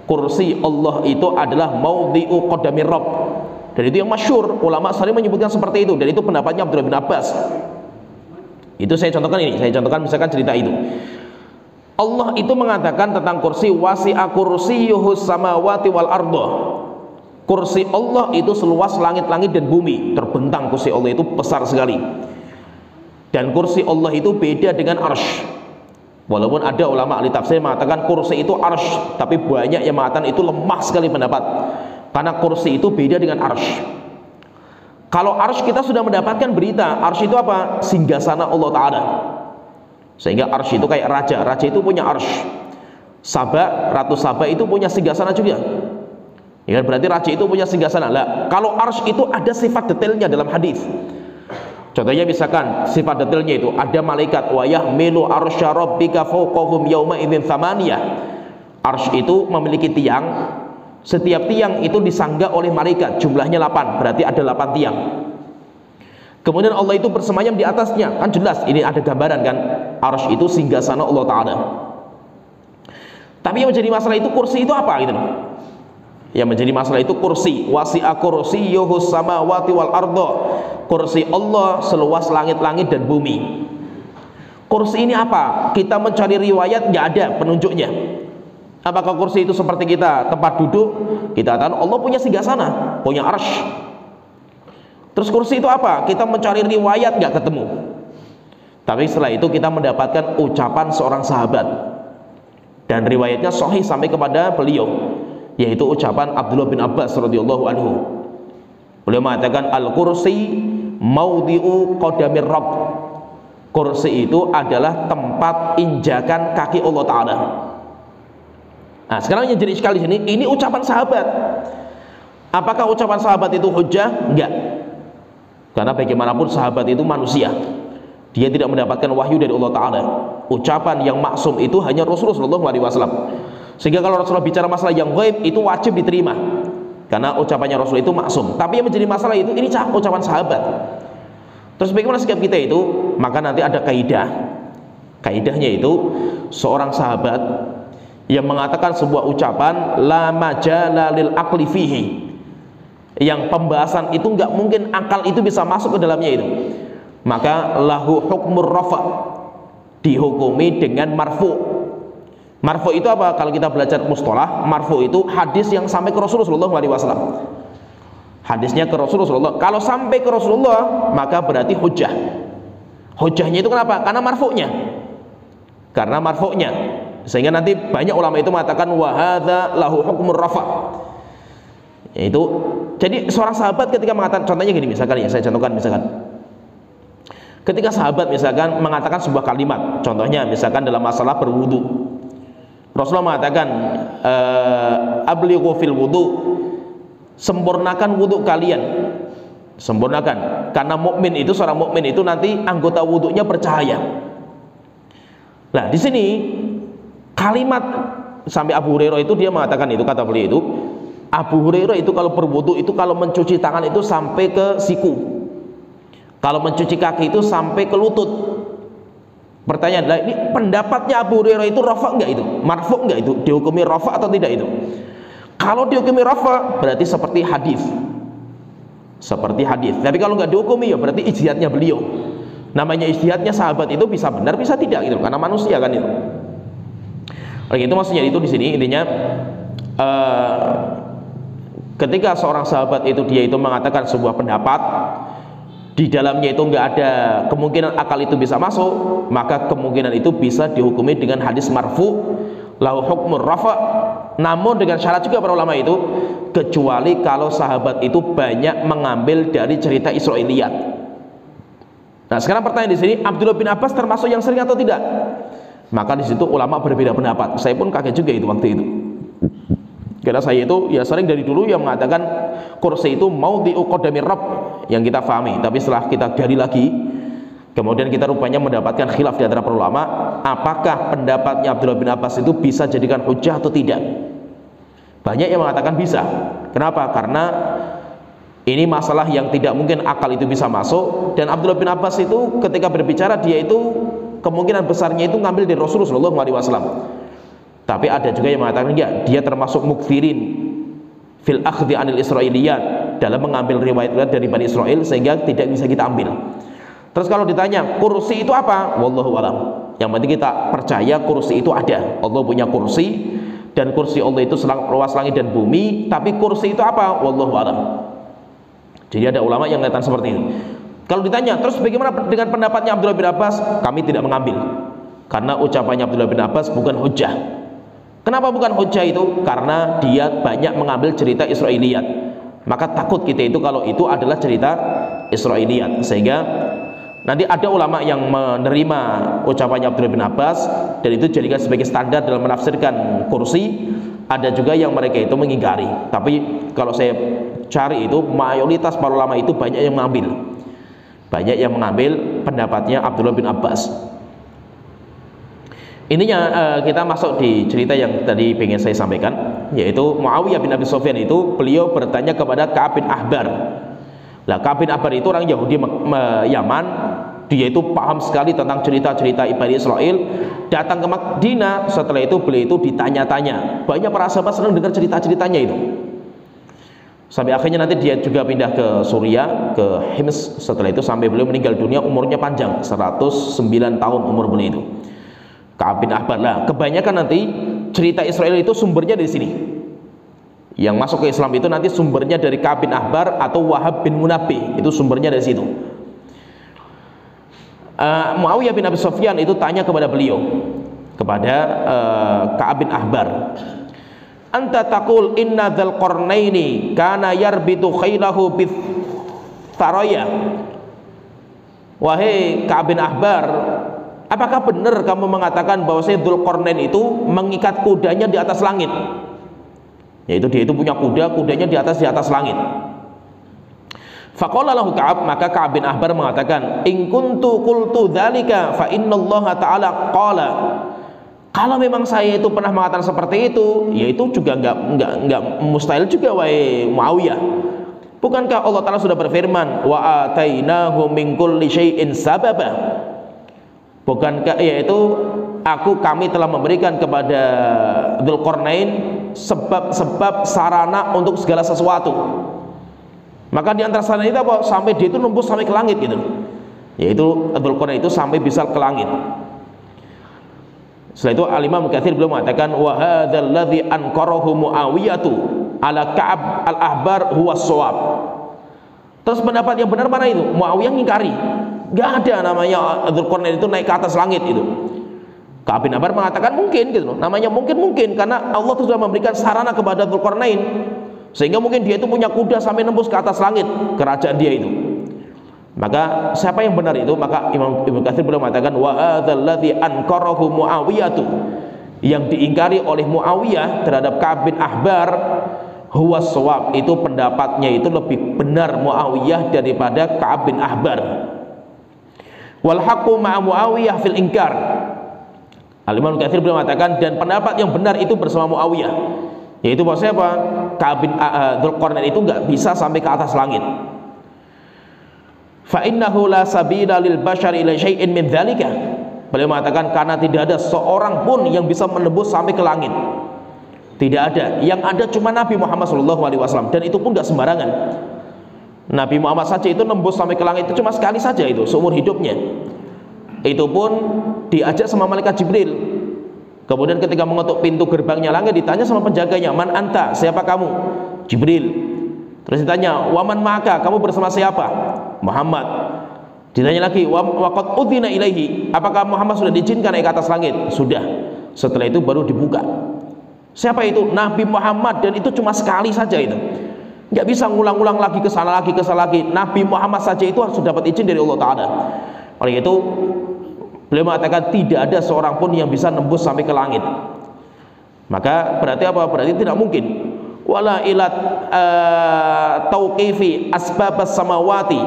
kursi Allah itu adalah maudhi'u qadamir Rabb, dan itu yang masyhur, ulama sering menyebutkan seperti itu, dan itu pendapatnya Abdullah bin Abbas. Itu saya contohkan misalkan cerita itu. Allah itu mengatakan tentang kursi, wasi'a kursiyyuhus samawati wal ardh. Kursi Allah itu seluas langit-langit dan bumi, terbentang kursi Allah itu besar sekali. Dan kursi Allah itu beda dengan arsy. Walaupun ada ulama ahli tafsir mengatakan kursi itu arsy, tapi banyak yang mengatakan itu lemah sekali pendapat, karena kursi itu beda dengan arsy. Kalau arsy kita sudah mendapatkan berita, arsy itu apa? Singgasana Allah Ta'ala. Sehingga arsy itu kayak raja itu punya arsy. Ratu Saba itu punya singgasana juga. Ya, berarti raja itu punya singgasana. Lah, kalau arsy itu ada sifat detailnya dalam hadis. Contohnya misalkan sifat detailnya itu ada malaikat wa yahmilu arsya rabbika fawqahum yauma idzin tsamaniyah. Arsy itu memiliki tiang. Setiap tiang itu disangga oleh malaikat, jumlahnya 8, berarti ada 8 tiang. Kemudian Allah itu bersemayam di atasnya, kan jelas ini ada gambaran kan, arsy itu singgasana Allah Ta'ala. Tapi yang menjadi masalah itu kursi itu apa gitu loh. Yang menjadi masalah itu kursi, wasi'a kursiyyuhus samawati wal ardh. kursi Allah seluas langit-langit dan bumi. Kursi ini apa? Kita mencari riwayat, nggak ada penunjuknya. Apakah kursi itu seperti kita tempat duduk? Kita katakan Allah punya singgasana, punya arsy. Terus kursi itu apa? Kita mencari riwayat, nggak ketemu. Tapi setelah itu kita mendapatkan ucapan seorang sahabat, dan riwayatnya sahih sampai kepada beliau, yaitu ucapan Abdullah bin Abbas radhiyallahu anhu. Beliau mengatakan al-kursi maudhi'u qadamir rabb. Kursi itu adalah tempat injakan kaki Allah Ta'ala. Nah, sekarang yang jadi sekali sini, ini ucapan sahabat. Apakah ucapan sahabat itu hujjah? Enggak. Karena bagaimanapun sahabat itu manusia, dia tidak mendapatkan wahyu dari Allah Ta'ala. Ucapan yang maksum itu hanya Rasulullah SAW. Sehingga kalau Rasulullah bicara masalah yang gaib, itu wajib diterima, karena ucapannya Rasul itu maksum. Tapi yang menjadi masalah itu, ini ucapan sahabat. Terus bagaimana sikap kita itu? Maka nanti ada kaidah. Kaidahnya itu, seorang sahabat yang mengatakan sebuah ucapan la majala lil aqli fihi, yang pembahasan itu nggak mungkin akal itu bisa masuk ke dalamnya itu, maka lahu hukmur rafa, dihukumi dengan marfu. Marfu itu apa? Kalau kita belajar mustalah, marfu itu hadis yang sampai ke Rasulullah SAW. Hadisnya ke Rasulullah. Kalau sampai ke Rasulullah, maka berarti hujjah. Hujjahnya itu kenapa? Karena marfu'nya. Karena marfu'nya. Sehingga nanti banyak ulama itu mengatakan wa hadza lahu hukmur rafa. Itu jadi seorang sahabat ketika mengatakan, contohnya gini misalkan ya, saya contohkan misalkan. Ketika sahabat misalkan mengatakan sebuah kalimat, contohnya misalkan dalam masalah berwudu. Rasulullah mengatakan ablighu fil wudu, sempurnakan wudhu kalian, sempurnakan, karena mukmin itu, seorang mukmin itu nanti anggota wudhunya bercahaya. Nah di sini kalimat sampai Abu Hurairah itu dia mengatakan itu, kata beliau itu, Abu Hurairah itu kalau berwudhu itu kalau mencuci tangan itu sampai ke siku, kalau mencuci kaki itu sampai ke lutut. Pertanyaan, lah ini pendapatnya Abu Hurairah itu rafa enggak itu? Marfu enggak itu? Dihukumi rafa atau tidak itu? Kalau dihukumi rafa berarti seperti hadis. Seperti hadis. Tapi kalau enggak dihukumi ya berarti ijtihadnya beliau. Namanya ijtihadnya sahabat itu bisa benar bisa tidak gitu, karena manusia kan itu. Oleh itu maksudnya itu di sini intinya ketika seorang sahabat itu dia itu mengatakan sebuah pendapat, di dalamnya itu enggak ada kemungkinan akal itu bisa masuk, maka kemungkinan itu bisa dihukumi dengan hadis marfu lahu hukmur rafa. Namun dengan syarat juga para ulama itu, kecuali kalau sahabat itu banyak mengambil dari cerita Israiliyat. Nah sekarang pertanyaan di sini, Abdullah bin Abbas termasuk yang sering atau tidak? Maka di situ ulama berbeda pendapat. Saya pun kaget juga itu waktu itu, karena saya itu ya sering dari dulu yang mengatakan kursi itu maudhi'u qadamir rabb yang kita fahami. Tapi setelah kita gali lagi, kemudian kita rupanya mendapatkan khilaf di antara para ulama, apakah pendapatnya Abdullah bin Abbas itu bisa jadikan hujjah atau tidak. Banyak yang mengatakan bisa. Kenapa? Karena ini masalah yang tidak mungkin akal itu bisa masuk, dan Abdullah bin Abbas itu ketika berbicara dia itu kemungkinan besarnya itu ngambil dari Rasulullah SAW. Tapi ada juga yang mengatakan ya, dia termasuk mukfirin fil akhdhi anil Israiliyat, dalam mengambil riwayat-riwayat dari Bani Israel sehingga tidak bisa kita ambil. Terus kalau ditanya kursi itu apa? Wallahu alam. Yang penting kita percaya kursi itu ada. Allah punya kursi, dan kursi Allah itu luas langit dan bumi. Tapi kursi itu apa? Wallahu alam. Jadi ada ulama yang mengatakan seperti itu. Kalau ditanya terus bagaimana dengan pendapatnya Abdullah bin Abbas? Kami tidak mengambil, karena ucapannya Abdullah bin Abbas bukan hujjah. Kenapa bukan hujjah itu? Karena dia banyak mengambil cerita Israiliyat. Maka takut kita itu kalau itu adalah cerita Israiliyat, sehingga nanti ada ulama yang menerima ucapannya Abdullah bin Abbas dan itu jadikan sebagai standar dalam menafsirkan kursi. Ada juga yang mereka itu mengingkari. Tapi kalau saya cari itu mayoritas para ulama itu banyak yang mengambil pendapatnya Abdullah bin Abbas. Ininya kita masuk di cerita yang tadi ingin saya sampaikan, yaitu Muawiyah bin Abi Sufyan itu beliau bertanya kepada Ka'ab bin Ahbar. Lah Ka'ab bin Ahbar itu orang Yahudi Yaman, dia itu paham sekali tentang cerita-cerita Bani Israel. Datang ke Madinah, setelah itu beliau itu ditanya-tanya. Banyak para sahabat senang dengar cerita-ceritanya itu. Sampai akhirnya nanti dia juga pindah ke Suriah, ke Hims. Setelah itu sampai beliau meninggal dunia, umurnya panjang, 109 tahun umur beliau itu. Ka'ab bin Ahbar. Lah, kebanyakan nanti cerita Israel itu sumbernya dari sini. Yang masuk ke Islam itu nanti sumbernya dari Ka'ab bin Ahbar atau Wahab bin Munabbih, itu sumbernya dari situ. Muawiyah bin Abi Sufyan itu tanya kepada beliau, kepada Ka'ab bin Ahbar, anta taqul inna dzal qarnaini kana yarbitu khailahu bith tharaya. Wahai Ka'ab bin Ahbar, apakah benar kamu mengatakan bahwa Dzulqarnain itu mengikat kudanya di atas langit? Yaitu dia itu punya kuda, kudanya di atas langit. Faqala lahu Ka'ab, maka Ka'ab bin Ahbar mengatakan, in kuntu qultu dzalika fa innallaha ta'ala qala. Kalau memang saya itu pernah mengatakan seperti itu, ya itu juga enggak mustahil juga wahai Muawiyah. Bukankah Allah Ta'ala sudah berfirman, wa atainahu min kulli syai'in sababa? Bukankah yaitu kami telah memberikan kepada Dzulqarnain sebab sarana untuk segala sesuatu. Maka di antara sarana itu apa? Sampai dia itu nembus sampai ke langit gitu. Yaitu Dzulqarnain itu sampai bisa ke langit. Setelah itu Al-Imam Katsir beliau mengatakan, wa hadzal ladzi anqarahu Muawiyatu ala Ka'ab al-Ahbar huwa shawab. Terus pendapat yang benar mana itu? Muawiyah ngingkari. Enggak ada namanya Dzulqarnain itu naik ke atas langit itu. Ka'ab bin Ahbar mengatakan mungkin gitu loh. Namanya mungkin karena Allah sudah memberikan sarana kepada Dzulqarnain sehingga mungkin dia itu punya kuda sampai nembus ke atas langit kerajaan dia itu. Maka siapa yang benar itu? Maka Ibnu Katsir beliau mengatakan, wa hadzal ladzi anqarahu Muawiyatu, yang diingkari oleh Muawiyah terhadap Ka'ab bin Ahbar huwa shawab, itu pendapatnya itu lebih benar Muawiyah daripada Ka'ab bin Ahbar. Wal haqqu ma'a Muawiyah fil inkar. Al-Imam Katsir beliau mengatakan, dan pendapat yang benar itu bersama Muawiyah, yaitu bahwasanya apa? Ka'ab bin Dzulqarnain itu enggak bisa sampai ke atas langit. Fa innahu la sabila lil bashari ila syai'in min dzalika. Beliau mengatakan karena tidak ada seorang pun yang bisa menembus sampai ke langit. Tidak ada. Yang ada cuma Nabi Muhammad SAW, dan itu pun enggak sembarangan. Nabi Muhammad saja itu nembus sampai ke langit itu cuma sekali saja itu seumur hidupnya. Itu pun diajak sama malaikat Jibril. Kemudian ketika mengetuk pintu gerbangnya langit ditanya sama penjaganya, man anta, siapa kamu? Jibril. Terus ditanya, waman maka, kamu bersama siapa? Muhammad. Ditanya lagi, waqad udzina ilaihi, apakah Muhammad sudah diizinkan naik ke atas langit? Sudah. Setelah itu baru dibuka. Siapa itu? Nabi Muhammad, dan itu cuma sekali saja itu. Nggak bisa ngulang-ulang lagi ke sana lagi. Nabi Muhammad saja itu harus dapat izin dari Allah Ta'ala. Oleh itu beliau mengatakan tidak ada seorang pun yang bisa nembus sampai ke langit. Maka berarti apa? Berarti tidak mungkin. Wala ilat tauqifi asbabas samawati,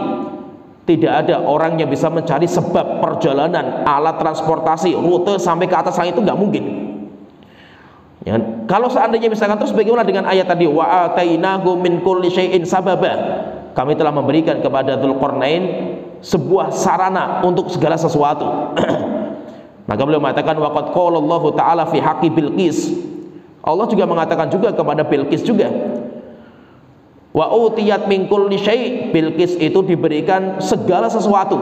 tidak ada orang yang bisa mencari sebab perjalanan, alat transportasi, rute sampai ke atas langit, itu nggak mungkin ya. Kalau seandainya misalkan, terus bagaimana dengan ayat tadi, wa atainahu min kulli syai'in sababa, kami telah memberikan kepada Dzulqarnain sebuah sarana untuk segala sesuatu. Maka beliau mengatakan, waqad qala Allah Ta'ala fi haqqi Bilqis, Allah juga mengatakan juga kepada Bilqis juga, wa utiyat min kulli syai', Bilqis itu diberikan segala sesuatu.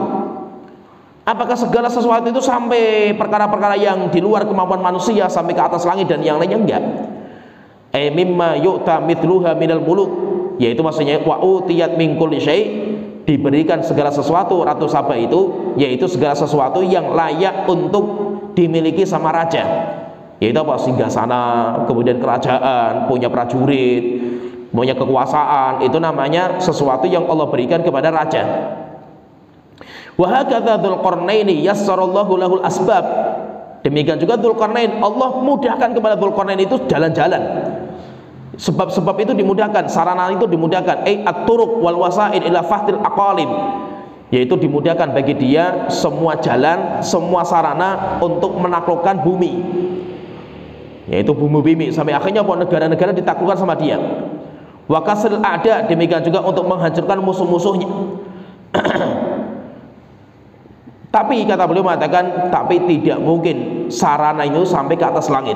Apakah segala sesuatu itu sampai perkara-perkara yang di luar kemampuan manusia sampai ke atas langit dan yang lainnya? Enggak. Mimma yu'ta mithluha minal muluk, yaitu maksudnya wa utiyat min kulli syai', diberikan segala sesuatu. Ratu Saba itu yaitu segala sesuatu yang layak untuk dimiliki sama raja, yaitu apa? Singgasana, kemudian kerajaan, punya prajurit, punya kekuasaan. Itu namanya sesuatu yang Allah berikan kepada raja. Wa hakadza Dzulqarnaini yassarallahu lahul asbab, demikian juga Dzulqarnain, Allah mudahkan kepada Dzulqarnain itu jalan-jalan. Sebab-sebab itu dimudahkan, sarana itu dimudahkan, at-turuq wal wasail ila fahdil aqalim, yaitu dimudahkan bagi dia semua jalan, semua sarana untuk menaklukkan bumi, yaitu bumi sampai akhirnya negara-negara ditaklukkan sama dia. Wa kasril a'da, demikian juga untuk menghancurkan musuh-musuhnya. Tapi kata beliau mengatakan, tapi tidak mungkin sarana itu sampai ke atas langit.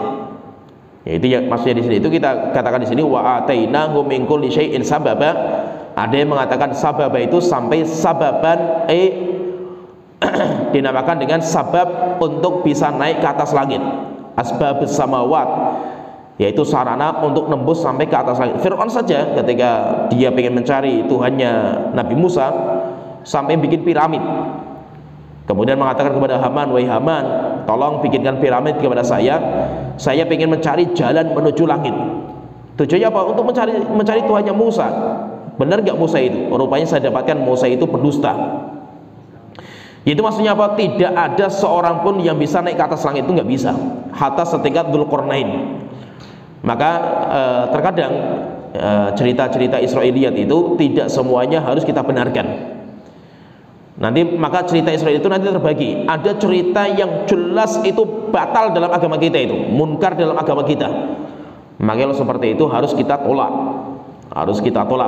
Yaitu yang maksudnya di sini itu kita katakan di sini wa atainahu min kulli syai'in sababa. Ada yang mengatakan sababa itu sampai sababan dinamakan dengan sabab untuk bisa naik ke atas langit. Asbabus samawat, yaitu sarana untuk nembus sampai ke atas langit. Fir'aun saja ketika dia ingin mencari Tuhannya Nabi Musa sampai bikin piramid. Kemudian mengatakan kepada Haman, wahai Haman, tolong bikinkan piramid kepada saya ingin mencari jalan menuju langit. Tujuannya apa? Untuk mencari Tuhannya Musa. Benar nggak Musa itu? Rupanya saya dapatkan Musa itu pendusta. Itu maksudnya apa? Tidak ada seorang pun yang bisa naik ke atas langit, itu nggak bisa. Hatta setingkat Dzulqarnain. Maka terkadang cerita-cerita Israiliyat itu tidak semuanya harus kita benarkan. Nanti maka cerita Israel itu nanti terbagi. Ada cerita yang jelas itu batal dalam agama kita, itu munkar dalam agama kita. Maka kalau seperti itu harus kita tolak.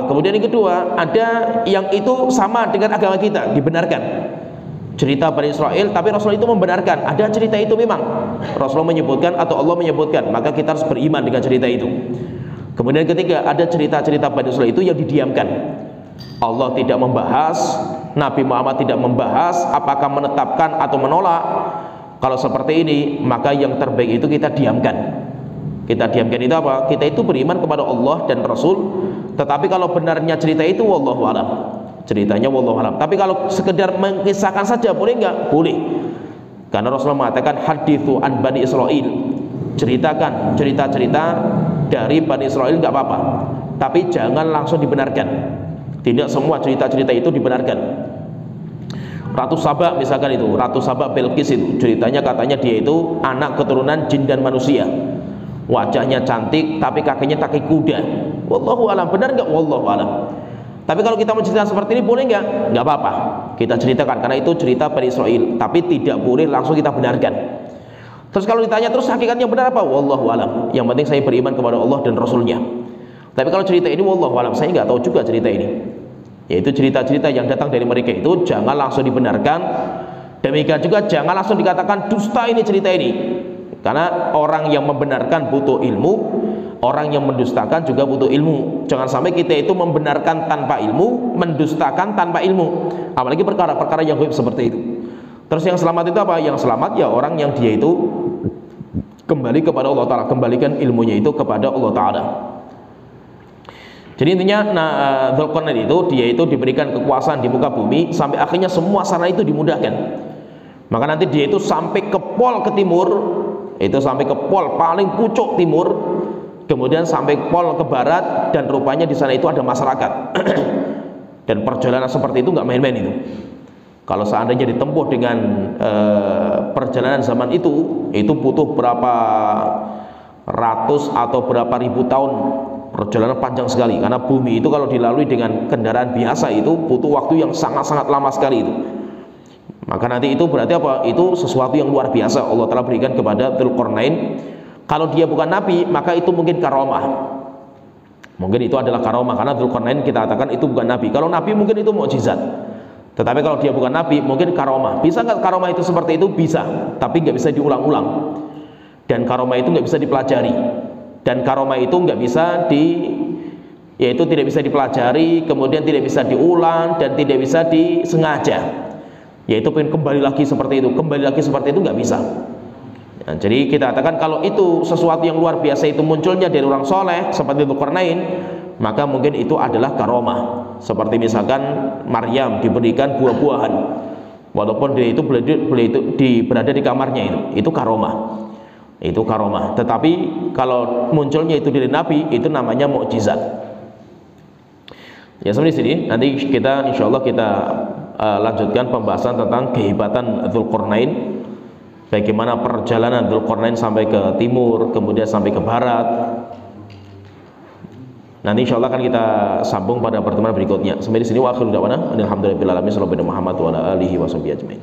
Kemudian yang kedua, ada yang itu sama dengan agama kita, dibenarkan. Cerita Bani Israel, tapi Rasul itu membenarkan. Ada cerita itu memang Rasulullah menyebutkan atau Allah menyebutkan, maka kita harus beriman dengan cerita itu. Kemudian ketiga, ada cerita-cerita Bani Israel itu yang didiamkan. Allah tidak membahas, Nabi Muhammad tidak membahas, apakah menetapkan atau menolak. Kalau seperti ini, maka yang terbaik itu kita diamkan. Kita diamkan itu apa? Kita itu beriman kepada Allah dan Rasul. Tetapi kalau benarnya cerita itu, wallahu a'lam. Ceritanya wallahu a'lam. Tapi kalau sekedar mengisahkan saja boleh enggak? Boleh. Karena Rasulullah mengatakan hadithu an Bani Israil. Ceritakan cerita-cerita dari Bani Israil enggak apa-apa. Tapi jangan langsung dibenarkan. Tidak semua cerita-cerita itu dibenarkan. Ratu Saba misalkan itu, Ratu Saba Bilqis itu ceritanya katanya dia itu anak keturunan jin dan manusia. Wajahnya cantik tapi kakinya kaki kuda. Wallahu a'lam. Benar enggak? Wallahu a'lam. Tapi kalau kita menceritakan seperti ini boleh enggak? Enggak apa-apa. Kita ceritakan karena itu cerita Bani Israil, tapi tidak boleh langsung kita benarkan. Terus kalau ditanya terus hakikatnya benar apa? Wallahu a'lam. Yang penting saya beriman kepada Allah dan Rasulnya. Tapi kalau cerita ini wallahu a'lam, saya enggak tahu juga cerita ini. Yaitu cerita-cerita yang datang dari mereka itu jangan langsung dibenarkan. Demikian juga jangan langsung dikatakan dusta ini cerita ini. Karena orang yang membenarkan butuh ilmu, orang yang mendustakan juga butuh ilmu. Jangan sampai kita itu membenarkan tanpa ilmu, mendustakan tanpa ilmu. Apalagi perkara-perkara yang gaib seperti itu. Terus yang selamat itu apa? Yang selamat ya orang yang dia itu kembali kepada Allah Ta'ala, kembalikan ilmunya itu kepada Allah Ta'ala. Jadi intinya Dzulqarnain itu dia itu diberikan kekuasaan di muka bumi sampai akhirnya semua sarana itu dimudahkan. Maka nanti dia itu sampai ke pol ke timur, itu sampai ke pol paling pucuk timur, kemudian sampai pol ke barat, dan rupanya di sana itu ada masyarakat. Dan perjalanan seperti itu nggak main-main itu. Kalau seandainya ditempuh dengan perjalanan zaman itu butuh berapa ratus atau berapa ribu tahun. Perjalanan panjang sekali, karena bumi itu kalau dilalui dengan kendaraan biasa itu butuh waktu yang sangat-sangat lama sekali itu. Maka nanti itu berarti apa? Itu sesuatu yang luar biasa Allah telah berikan kepada Dzulqarnain. Kalau dia bukan nabi, maka itu mungkin karomah. Mungkin itu adalah karomah, karena Dzulqarnain kita katakan itu bukan nabi. Kalau nabi mungkin itu mukjizat. Tetapi kalau dia bukan nabi, mungkin karomah. Bisa nggak karomah itu seperti itu? Bisa, tapi nggak bisa diulang-ulang. Dan karomah itu nggak bisa dipelajari. Dan karomah itu nggak bisa yaitu tidak bisa dipelajari, kemudian tidak bisa diulang dan tidak bisa disengaja. Yaitu pengen kembali lagi seperti itu nggak bisa. Nah, jadi kita katakan kalau itu sesuatu yang luar biasa itu munculnya dari orang soleh seperti Dzulqarnain, maka mungkin itu adalah karomah. Seperti misalkan Maryam diberikan buah-buahan, walaupun dia itu berada di kamarnya itu karomah. Itu karomah. Tetapi kalau munculnya itu dari Nabi, itu namanya mukjizat. Ya sampai di sini. Nanti kita insyaallah kita lanjutkan pembahasan tentang kehebatan Dzulqarnain. Bagaimana perjalanan Dzulqarnain sampai ke timur, kemudian sampai ke barat. Nanti insyaallah akan kita sambung pada pertemuan berikutnya. Sampai di sini wa akhiru da'wana alhamdulillahirabbil alamin sallallahu alaihi wa sallam wa alihi wasallam ajmain.